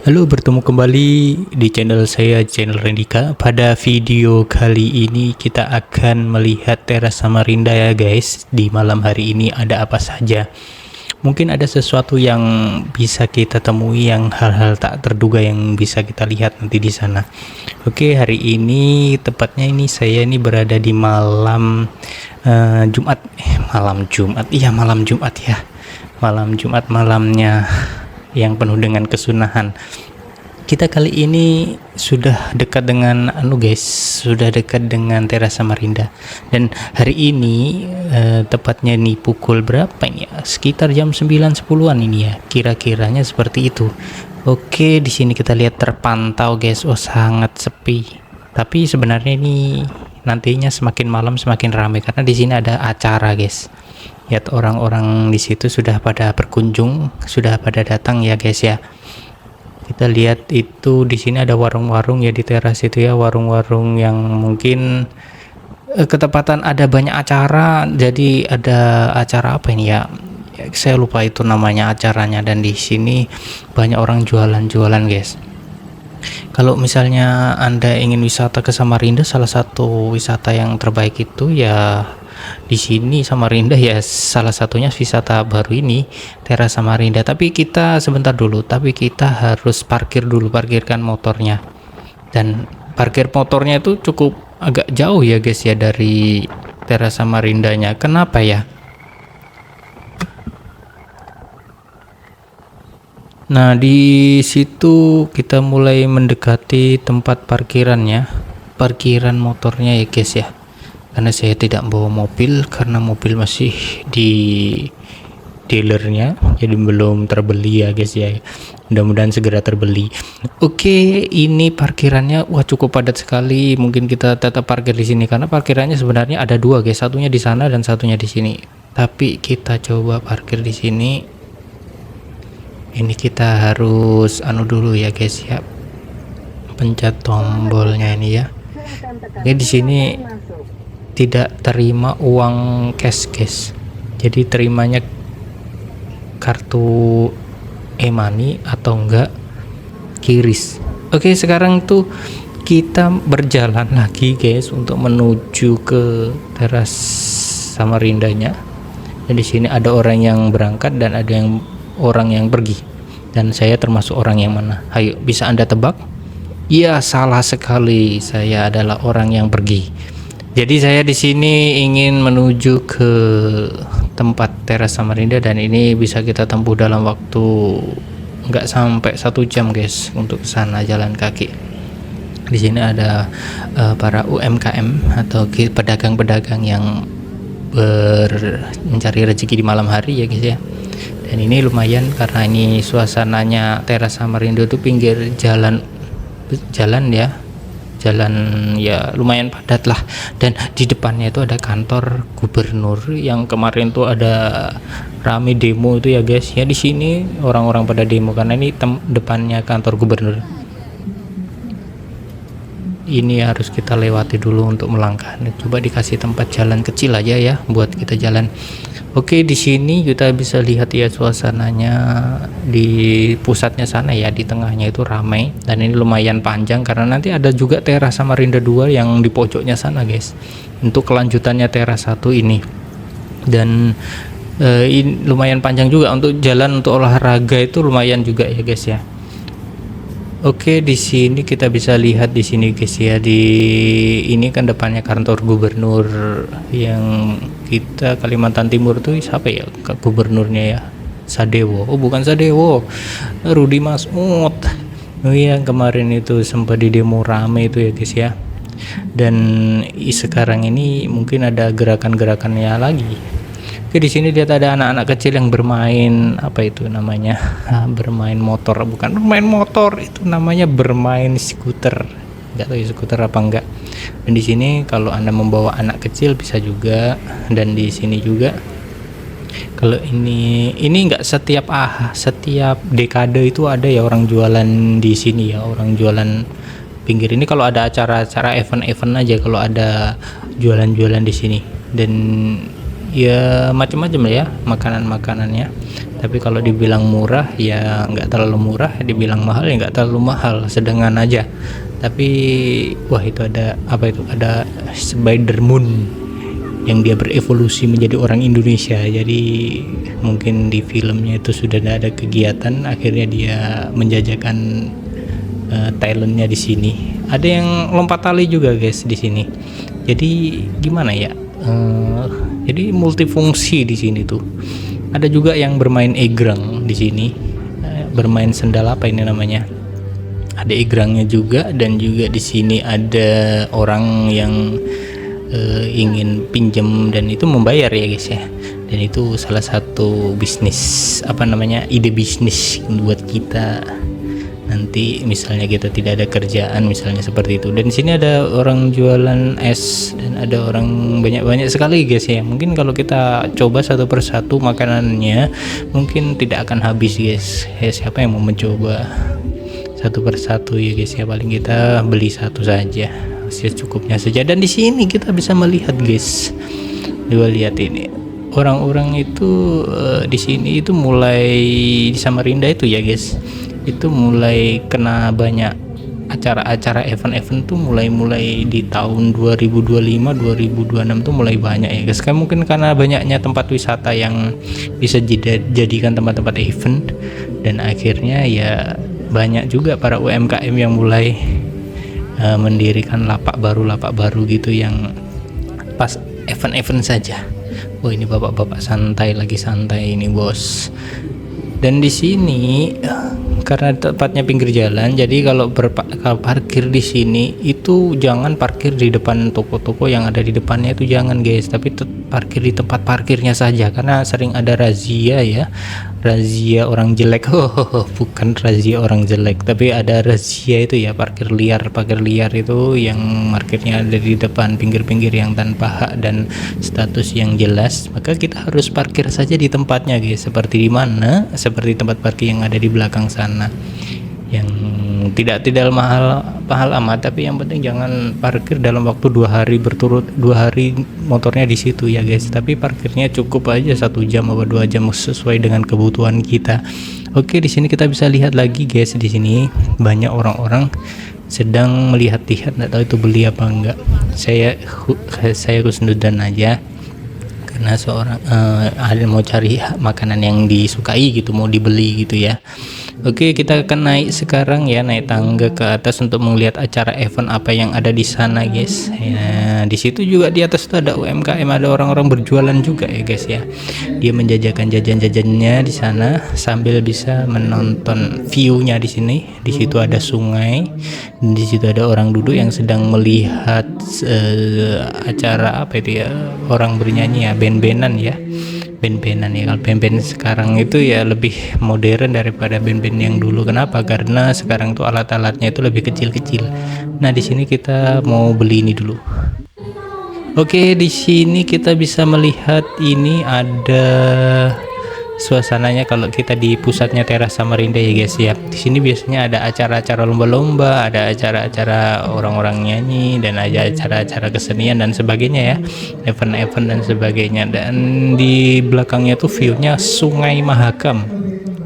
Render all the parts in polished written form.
Halo, bertemu kembali di channel saya, channel Rendika. Pada video kali ini kita akan melihat teras Samarinda ya guys. Di malam hari ini ada apa saja. Mungkin ada sesuatu yang bisa kita temui, yang hal-hal tak terduga yang bisa kita lihat nanti di sana. Oke, hari ini tepatnya ini saya ini berada di malam Jumat. Malam Jumat. Iya, malam Jumat ya. Malam Jumat, malamnya yang penuh dengan kesunahan. Kita kali ini sudah dekat dengan sudah dekat dengan teras Samarinda. Dan hari ini tepatnya nih pukul berapa ini ya? Sekitar jam 9.10-an ini ya. Kira-kiranya seperti itu. Oke, di sini kita lihat terpantau guys. Oh, sangat sepi. Tapi sebenarnya ini nantinya semakin malam semakin ramai karena di sini ada acara guys. Lihat orang-orang di situ sudah pada berkunjung, sudah pada datang ya guys ya. Kita lihat itu di sini ada warung-warung ya di teras itu ya, warung-warung yang mungkin ketepatan ada banyak acara. Jadi ada acara apa ini ya? Saya lupa itu namanya acaranya, dan di sini banyak orang jualan-jualan guys. Kalau misalnya Anda ingin wisata ke Samarinda, salah satu wisata yang terbaik itu ya di sini Samarinda ya, salah satunya wisata baru ini teras Samarinda. Tapi kita sebentar dulu, tapi kita harus parkir dulu, parkirkan motornya. Dan parkir motornya itu cukup agak jauh ya guys ya dari teras Samarindanya. Kenapa ya? Nah, di situ kita mulai mendekati tempat parkirannya, parkiran motornya ya guys ya. Karena saya tidak bawa mobil karena mobil masih di dealernya, jadi belum terbeli ya guys ya. Mudah-mudahan segera terbeli. Oke, ini parkirannya wah cukup padat sekali. Mungkin kita tetap parkir di sini karena parkirannya sebenarnya ada dua guys, satunya di sana dan satunya di sini. Tapi kita coba parkir di sini. Ini kita harus dulu ya guys ya. Pencet tombolnya ini ya. Oke, di sini tidak terima uang cash guys, jadi terimanya kartu e-money atau enggak kiris. Oke, sekarang tuh kita berjalan lagi guys untuk menuju ke teras Samarindanya. Dan di sini ada orang yang berangkat dan ada yang orang yang pergi, dan saya termasuk orang yang mana? Ayo, bisa Anda tebak? Iya, salah sekali, saya adalah orang yang pergi. Jadi saya di sini ingin menuju ke tempat teras Samarinda, dan ini bisa kita tempuh dalam waktu nggak sampai 1 jam guys untuk ke sana jalan kaki. Di sini ada para UMKM atau pedagang-pedagang yang mencari rezeki di malam hari ya guys ya. Dan ini lumayan karena ini suasananya teras Samarinda itu pinggir jalan ya lumayan padat lah. Dan di depannya itu ada kantor gubernur yang kemarin tuh ada rame demo itu ya guys ya. Di sini orang-orang pada demo karena ini depannya kantor gubernur. Ini harus kita lewati dulu untuk melangkah. Coba dikasih tempat jalan kecil aja ya buat kita jalan. Oke, di sini kita bisa lihat ya suasananya di pusatnya sana ya, di tengahnya itu ramai, dan ini lumayan panjang karena nanti ada juga teras Samarinda 2 yang di pojoknya sana guys, untuk kelanjutannya teras 1 ini. Dan ini lumayan panjang juga untuk jalan, untuk olahraga itu lumayan juga ya guys ya. Oke, di sini kita bisa lihat di sini guys ya, di ini kan depannya kantor gubernur yang kita Kalimantan Timur tuh siapa ya gubernurnya ya? Sadewo. Oh, bukan Sadewo, Rudi Masmud. Oh iya, kemarin itu sempat di demo rame itu ya guys ya. Dan sekarang ini mungkin ada gerakan-gerakannya lagi. Oke, di sini lihat ada anak-anak kecil yang bermain apa itu namanya? Bermain motor, bukan bermain motor, itu namanya bermain skuter. Enggak tahu ya skuter apa enggak. Dan di sini kalau Anda membawa anak kecil bisa juga, dan di sini juga. Kalau ini enggak setiap dekade itu ada ya orang jualan di sini ya, orang jualan pinggir ini kalau ada acara-acara event-event aja kalau ada jualan-jualan di sini. Dan ya macam-macam lah ya makanan-makanannya. Tapi kalau dibilang murah ya nggak terlalu murah, dibilang mahal ya nggak terlalu mahal, sedengan aja. Tapi wah, itu ada apa, itu ada Spider Moon yang dia berevolusi menjadi orang Indonesia. Jadi mungkin di filmnya itu sudah ada kegiatan, akhirnya dia menjajakan talentnya di sini. Ada yang lompat tali juga guys di sini. Jadi gimana ya? Jadi multifungsi di sini tuh. Ada juga yang bermain egrang di sini, bermain sendal apa ini namanya? Ada egrangnya juga, dan juga di sini ada orang yang ingin pinjam dan itu membayar ya guys ya. Dan itu salah satu bisnis, apa namanya, ide bisnis buat kita nanti misalnya kita tidak ada kerjaan, misalnya seperti itu. Dan di sini ada orang jualan es dan ada orang banyak sekali guys ya. Mungkin kalau kita coba satu persatu makanannya mungkin tidak akan habis guys ya. Siapa yang mau mencoba satu persatu ya guys ya? Paling kita beli satu saja, secukupnya saja. Dan di sini kita bisa melihat guys, coba lihat ini, orang-orang itu di sini itu mulai di Samarinda itu ya guys, itu mulai kena banyak acara-acara event-event tuh mulai di tahun 2025 2026 tuh mulai banyak ya guys. Kan mungkin karena banyaknya tempat wisata yang bisa jadikan tempat-tempat event, dan akhirnya ya banyak juga para UMKM yang mulai mendirikan lapak baru gitu yang pas event-event saja. Oh, ini bapak-bapak santai, lagi santai ini bos. Dan di sini karena tempatnya pinggir jalan, jadi kalau parkir di sini itu jangan parkir di depan toko-toko yang ada di depannya, itu jangan guys, tapi parkir di tempat parkirnya saja, karena sering ada razia ya, razia orang jelek. Bukan razia orang jelek, tapi ada razia itu ya, parkir liar itu yang parkirnya ada di depan pinggir-pinggir yang tanpa hak dan status yang jelas. Maka kita harus parkir saja di tempatnya guys. Seperti di mana? Seperti tempat parkir yang ada di belakang sana, yang tidak mahal amat, tapi yang penting jangan parkir dalam waktu 2 hari berturut, 2 hari motornya di situ ya guys. Tapi parkirnya cukup aja 1 jam atau 2 jam sesuai dengan kebutuhan kita. Oke, di sini kita bisa lihat lagi guys, di sini banyak orang-orang sedang melihat-lihat, nggak tahu itu beli apa enggak. Saya kusnudan aja karena seorang ada mau cari makanan yang disukai gitu, mau dibeli gitu ya. Oke, kita akan naik sekarang ya, naik tangga ke atas untuk melihat acara event apa yang ada di sana guys ya. Di situ juga di atas itu ada UMKM, ada orang-orang berjualan juga ya guys ya. Dia menjajakan jajan-jajannya di sana sambil bisa menonton view-nya di sini. Di situ ada sungai, di situ ada orang duduk yang sedang melihat acara apa itu ya, orang bernyanyi ya, band-bandan ya. Band-bandan ya. Kalau band-band sekarang itu ya lebih modern daripada band-band yang dulu. Kenapa? Karena sekarang tuh alat-alatnya itu lebih kecil-kecil. Nah, di sini kita mau beli ini dulu. Oke, di sini kita bisa melihat ini ada suasananya kalau kita di pusatnya Teras Samarinda ya guys ya. Di sini biasanya ada acara-acara lomba-lomba, ada acara-acara orang-orang nyanyi, dan ada acara-acara kesenian dan sebagainya ya, event-event dan sebagainya. Dan di belakangnya tuh view-nya Sungai Mahakam.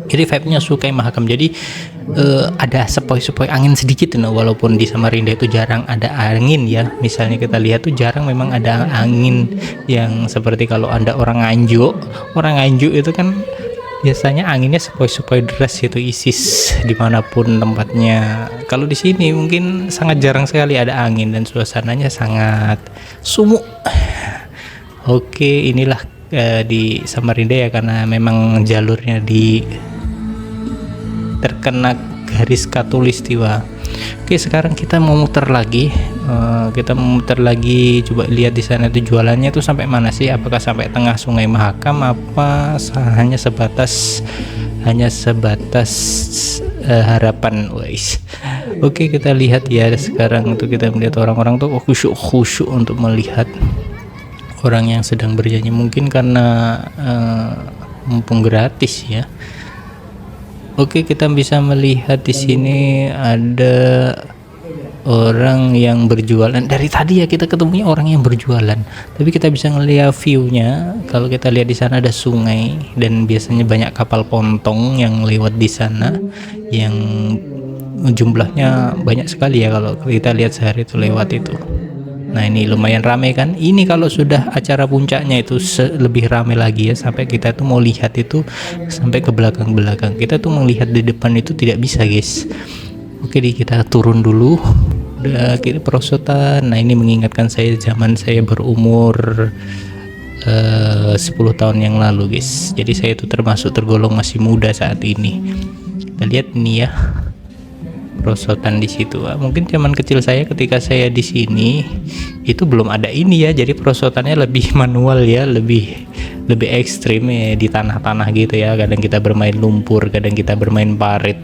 Jadi vibe-nya Sungai Mahakam. Jadi ada sepoi-sepoi angin sedikit nah, walaupun di Samarinda itu jarang ada angin ya. Misalnya kita lihat tuh jarang memang ada angin yang seperti kalau Anda orang Nganjuk itu kan biasanya anginnya sepoi-sepoi deras itu, ISIS dimanapun tempatnya. Kalau di sini mungkin sangat jarang sekali ada angin dan suasananya sangat sumuk. Oke, inilah di Samarinda ya, karena memang jalurnya terkena garis Katulistiwa. Oke, sekarang kita mau muter lagi. Coba lihat di sana tuh jualannya tuh sampai mana sih? Apakah sampai tengah Sungai Mahakam, apa hanya sebatas harapan guys. Oke, kita lihat ya sekarang tuh, kita melihat orang-orang tuh khusyuk untuk melihat orang yang sedang bernyanyi, mungkin karena mumpung gratis ya. Oke, kita bisa melihat di sini ada orang yang berjualan. Dari tadi ya kita ketemunya orang yang berjualan, tapi kita bisa ngelihat view-nya. Kalau kita lihat di sana ada sungai dan biasanya banyak kapal pontong yang lewat di sana, yang jumlahnya banyak sekali ya kalau kita lihat sehari itu lewat itu. Nah ini lumayan ramai kan. Ini kalau sudah acara puncaknya itu lebih ramai lagi ya, sampai kita tuh mau lihat itu sampai ke belakang-belakang. Kita tuh melihat di depan itu tidak bisa guys. Oke deh, kita turun dulu. Udah kiri perosotan. Nah ini mengingatkan saya zaman saya berumur 10 tahun yang lalu guys. Jadi saya itu tergolong masih muda saat ini. Kita lihat nih ya, perosotan di situ. Mungkin zaman kecil saya ketika saya di sini itu belum ada ini ya. Jadi perosotannya lebih manual ya, lebih ekstrim ya, di tanah-tanah gitu ya. Kadang kita bermain lumpur, kadang kita bermain parit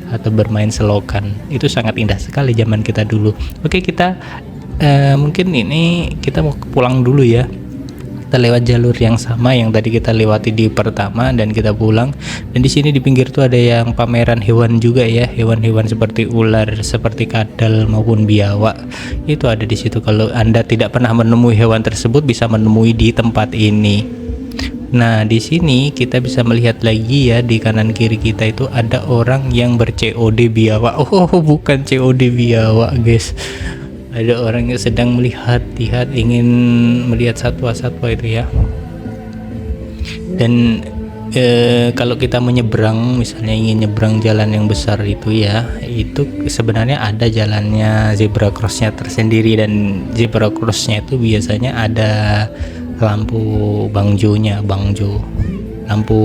atau bermain selokan. Itu sangat indah sekali zaman kita dulu. Oke, kita mungkin ini kita mau pulang dulu ya. Kita lewat jalur yang sama yang tadi kita lewati di pertama dan kita pulang. Dan di sini di pinggir tuh ada yang pameran hewan juga ya, hewan-hewan seperti ular, seperti kadal maupun biawak. Itu ada di situ. Kalau Anda tidak pernah menemui hewan tersebut, bisa menemui di tempat ini. Nah di sini kita bisa melihat lagi ya, di kanan kiri kita itu ada orang yang ber-COD biawak. Oh bukan COD biawak guys, ada orang yang sedang melihat ingin melihat satwa-satwa itu ya. Dan kalau kita menyeberang, misalnya ingin nyebrang jalan yang besar itu ya, itu sebenarnya ada jalannya zebra crossnya tersendiri. Dan zebra crossnya itu biasanya ada lampu bangjo, lampu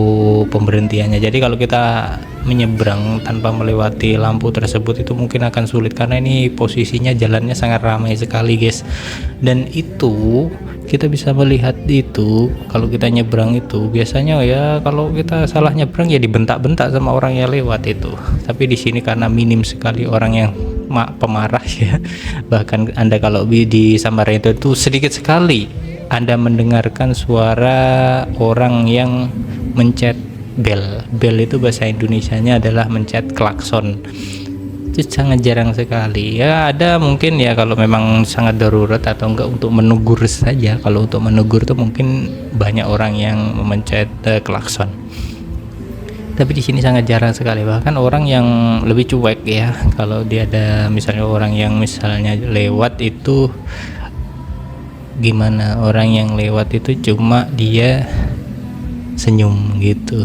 pemberhentiannya. Jadi kalau kita menyeberang tanpa melewati lampu tersebut itu mungkin akan sulit, karena ini posisinya jalannya sangat ramai sekali guys. Dan itu kita bisa melihat itu kalau kita nyebrang itu biasanya ya, kalau kita salah nyebrang ya dibentak-bentak sama orang yang lewat itu. Tapi di sini karena minim sekali orang yang pemarah ya, bahkan Anda kalau di Samarinda itu sedikit sekali Anda mendengarkan suara orang yang mencet bel. Bel itu bahasa Indonesianya adalah mencet klakson. Itu sangat jarang sekali ya. Ada mungkin ya kalau memang sangat darurat atau enggak untuk menegur saja. Kalau untuk menegur tuh mungkin banyak orang yang memencet klakson. Tapi di sini sangat jarang sekali. Bahkan orang yang lebih cuek ya, kalau dia ada misalnya orang yang misalnya lewat itu gimana, orang yang lewat itu cuma dia senyum gitu.